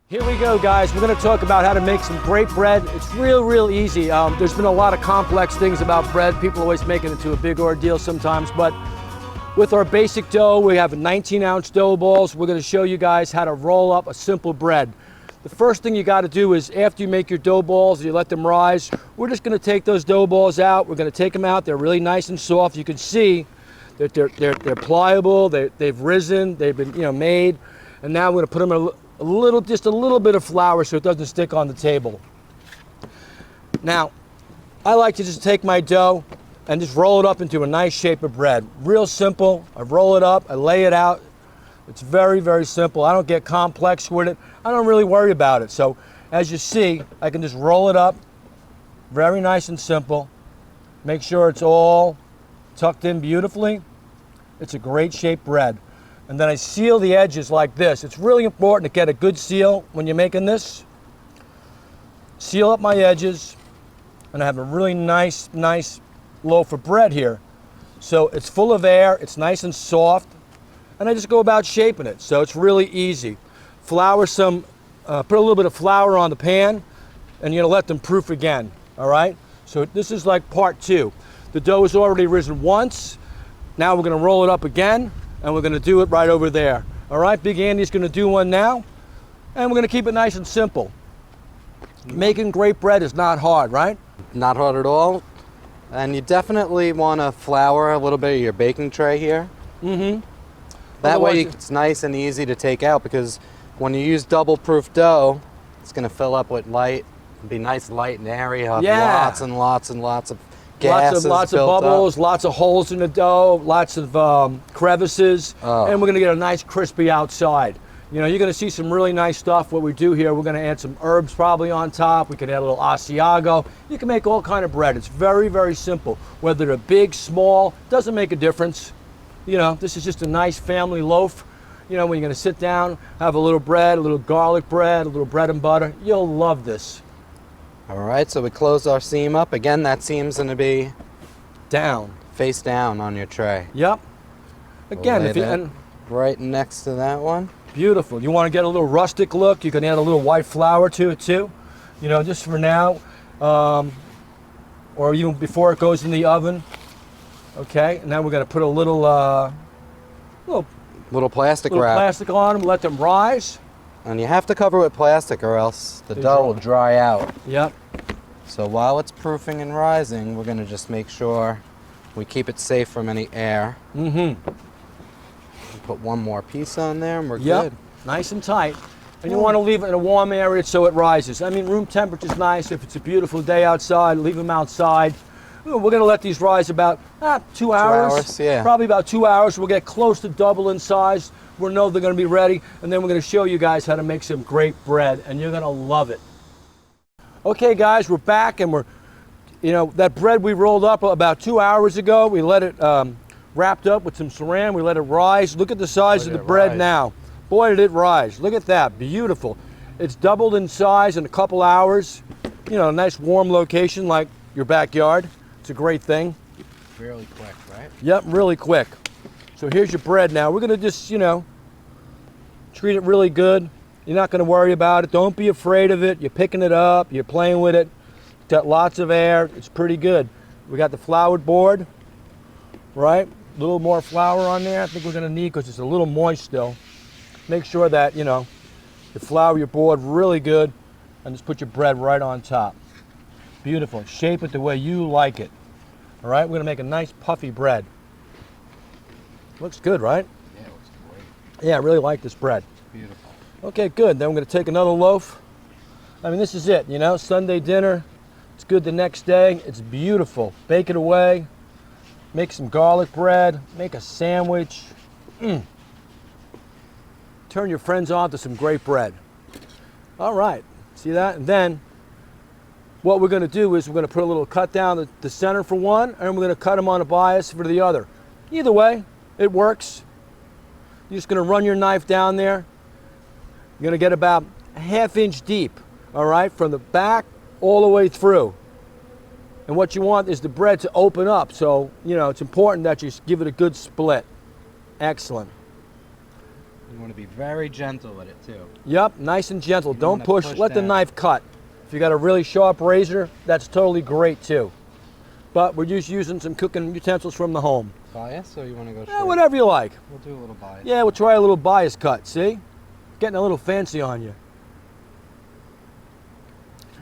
Here we go, guys. We're going to talk about how to make some great bread. It's real easy. There's been a lot of complex things about bread. People always make it into a big ordeal sometimes, but with our basic dough, we have 19-ounce dough balls. We're going to show you guys how to roll up a simple bread. The first thing you got to do is after you make your dough balls, you let them rise. We're just going to take those dough balls out. We're going to take them out. They're really nice and soft. You can see that they're pliable. They've risen. They've been made. And now we're going to put them in just a little bit of flour so it doesn't stick on the table. Now, I like to just take my dough and just roll it up into a nice shape of bread. Real simple. I roll it up, I lay it out. It's very simple. I don't get complex with it. I don't really worry about it. So as you see, I can just roll it up. Very nice and simple. Make sure it's all tucked in beautifully. It's a great shaped bread. And then I seal the edges like this. It's really important to get a good seal when you're making this. Seal up my edges, and I have a really nice loaf of bread here. So it's full of air, it's nice and soft, and I just go about shaping it. So it's really easy. Put a little bit of flour on the pan, and you're gonna let them proof again, all right? So this is like part two. The dough has already risen once. Now we're gonna roll it up again, and we're gonna do it right over there. All right, Big Andy's gonna do one now, and we're gonna keep it nice and simple. Making great bread is not hard, right? Not hard at all. And you definitely wanna flour a little bit of your baking tray here. Mm-hmm. That way it's nice and easy to take out, because when you use double proof dough, it's gonna fill up with light, be nice, light and airy, have lots and lots of gases, lots of bubbles, lots of holes in the dough, lots of crevices, and we're gonna get a nice crispy outside. You're gonna see some really nice stuff. What we do here, we're gonna add some herbs probably on top. We can add a little Asiago. You can make all kind of bread. It's very simple. Whether they're big, small, doesn't make a difference. This is just a nice family loaf. When you're gonna sit down, have a little bread, a little garlic bread, a little bread and butter. You'll love this. All right, so we close our seam up. Again, that seam's gonna be down, face down on your tray. Yep. Again, right next to that one. Beautiful. You want to get a little rustic look, you can add a little white flour to it too. Just for now, or even before it goes in the oven. Okay, and now we're gonna put a little plastic wrap. Plastic on them, let them rise. And you have to cover with plastic or else the dough will dry out. Yep. So while it's proofing and rising, we're going to just make sure we keep it safe from any air. Mm-hmm. Put one more piece on there and we're good. Nice and tight. And you want to leave it in a warm area so it rises. I mean, room temperature is nice. If it's a beautiful day outside, leave them outside. We're going to let these rise about 2 hours. 2 hours, yeah. Probably about 2 hours. We'll get close to double in size. We'll know they're going to be ready, and then we're going to show you guys how to make some great bread, and you're going to love it. Okay, guys, we're back, and that bread we rolled up about 2 hours ago, we let it wrapped up with some saran. We let it rise. Look at the size of the bread now. Boy, did it rise. Look at that. Beautiful. It's doubled in size in a couple hours. A nice warm location like your backyard. It's a great thing. Really quick, right? Yep, really quick. So here's your bread now. We're gonna just, treat it really good. You're not gonna worry about it. Don't be afraid of it. You're picking it up, you're playing with it. It's got lots of air. It's pretty good. We got the floured board, right? A little more flour on there. I think we're gonna need, because it's a little moist still. Make sure that, you flour your board really good, and just put your bread right on top. Beautiful. Shape it the way you like it. All right, we're gonna make a nice puffy bread. Looks good, right? Yeah, it looks great. Yeah, I really like this bread. Beautiful. Okay, good. Then we're going to take another loaf. I mean, this is it, Sunday dinner. It's good the next day. It's beautiful. Bake it away. Make some garlic bread. Make a sandwich. Turn your friends on to some great bread. All right. See that? And then what we're going to do is we're going to put a little cut down the center for one, and we're going to cut them on a bias for the other. Either way, it works. You're just going to run your knife down there. You're going to get about a ½ inch deep, all right, from the back all the way through. And what you want is the bread to open up. So, it's important that you give it a good split. Excellent. You want to be very gentle with it too. Yep, nice and gentle. Don't push. Let the knife cut. If you got a really sharp razor, that's totally great too. But we're just using some cooking utensils from the home. Bias, or you want to go straight? Yeah, whatever you like. We'll do a little bias. Yeah, we'll try a little bias cut, see? Getting a little fancy on you.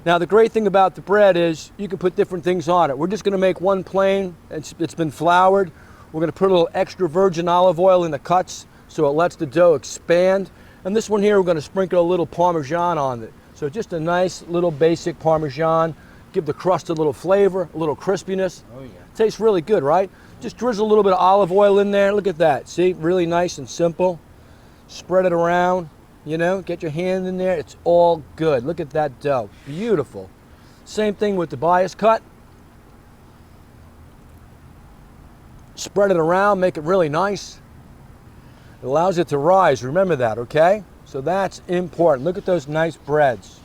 Now the great thing about the bread is you can put different things on it. We're just going to make one plain. It's been floured. We're going to put a little extra virgin olive oil in the cuts so it lets the dough expand. And this one here, we're going to sprinkle a little parmesan on it. So just a nice little basic parmesan. Give the crust a little flavor, a little crispiness. Oh yeah. Tastes really good, right? Just drizzle a little bit of olive oil in there. Look at that. See, really nice and simple. Spread it around. You know, get your hand in there. It's all good. Look at that dough. Beautiful. Same thing with the bias cut. Spread it around, make it really nice. It allows it to rise. Remember that, okay? So that's important. Look at those nice breads.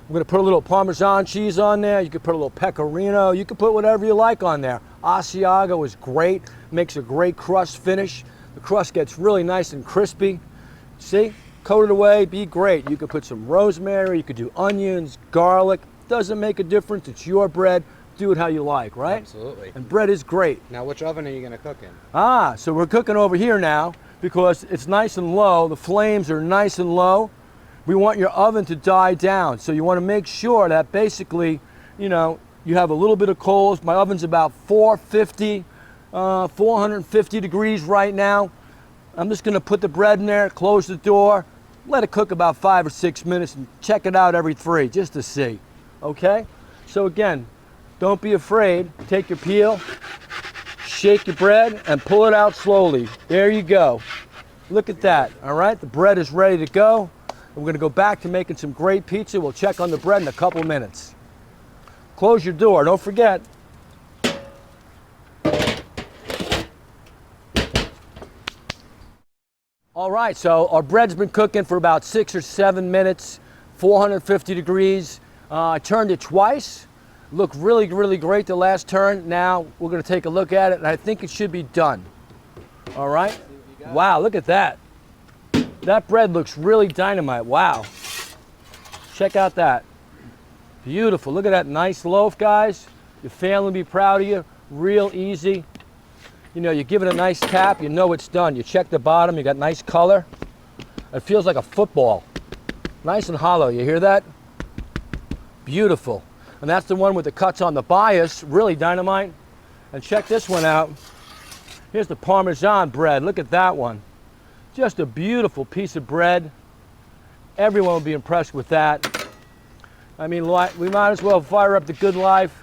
I'm going to put a little Parmesan cheese on there. You could put a little Pecorino. You could put whatever you like on there. Asiago is great. Makes a great crust finish. The crust gets really nice and crispy. See? Coat it away, be great. You could put some rosemary, you could do onions, garlic. Doesn't make a difference. It's your bread. Do it how you like, right? Absolutely. And bread is great. Now, which oven are you going to cook in? So we're cooking over here now because it's nice and low. The flames are nice and low. We want your oven to die down. So you want to make sure that basically, you know, you have a little bit of coals. My oven's about 450 degrees right now. I'm just going to put the bread in there, close the door, let it cook about 5 or 6 minutes and check it out every 3 just to see, okay? So again, don't be afraid. Take your peel, shake your bread, and pull it out slowly. There you go. Look at that, all right? The bread is ready to go. We're going to go back to making some great pizza. We'll check on the bread in a couple minutes. Close your door, don't forget. All right, so our bread's been cooking for about 6 or 7 minutes, 450 degrees. I turned it twice. Looked really, really great the last turn. Now we're going to take a look at it, and I think it should be done. All right? Wow, look at that. That bread looks really dynamite. Wow. Check out that. Beautiful. Look at that nice loaf, guys. Your family will be proud of you. Real easy. You know, you give it a nice tap, you know it's done. You check the bottom, you got nice color. It feels like a football. Nice and hollow, you hear that? Beautiful. And that's the one with the cuts on the bias, really dynamite. And check this one out. Here's the Parmesan bread, look at that one. Just a beautiful piece of bread. Everyone will be impressed with that. I mean, we might as well fire up the good life.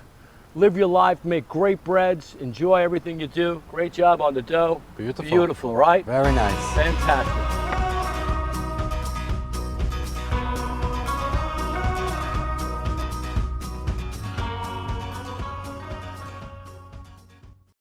Live your life, make great breads, enjoy everything you do. Great job on the dough. Beautiful. Beautiful, right? Very nice. Fantastic.